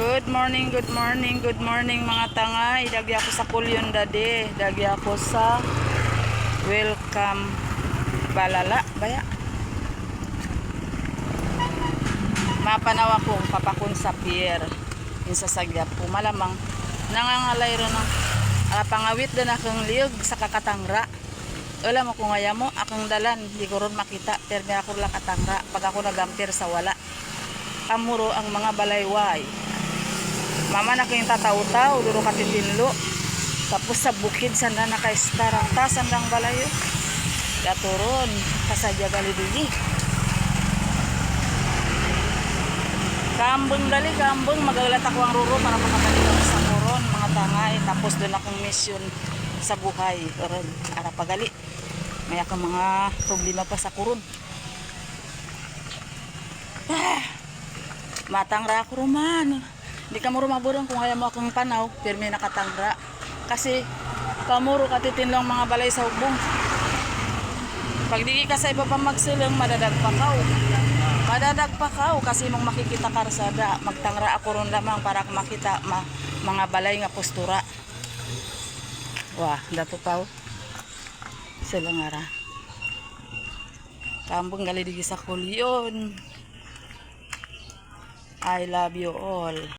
Good morning, good morning, good morning mga tangay. Dagi ako sa Kulyon dade. Dagi ako sa Welcome Balala. Baya. Mapanaw ako papakon sa pier. Yung sasagya po. Malamang nangangalay ro ng pangawit din akong liyog sa kakatangra. Alam mo kung ngaya mo, akong dalan. Di ko ron makita. Pero may ako lang katangra. Pag ako nagampir sa wala. Kamuro ang mga balayway. Mama na kayong tataw-taw, duro katitinlo. Tapos sa bukid, sanda na ka-starang ta, sandang balayo. Gaturon, kasadya galidigi. Kambong gali, kambong, magaulat ako ang ruro para makabalik ako sa koron, mga tangay. Tapos doon akong mission sa buhay. Koron, arapagali. May akong mga problema pa sa koron. Matangra ako roman. Hindi ka muro maburong kung kaya mo akong panaw, pero may nakatangra. Kasi kamuro katitinlang mga balay sa hubong. Pag di ka sa iba pa magsilang, madadagpakaw. Madadagpakaw kasi mong makikita karsada. Magtangra ako ron lamang para makita mga balay nga postura. Wah, dato tao. Sila nga ra. Kambong galidigi sa Kulyon. I love you all.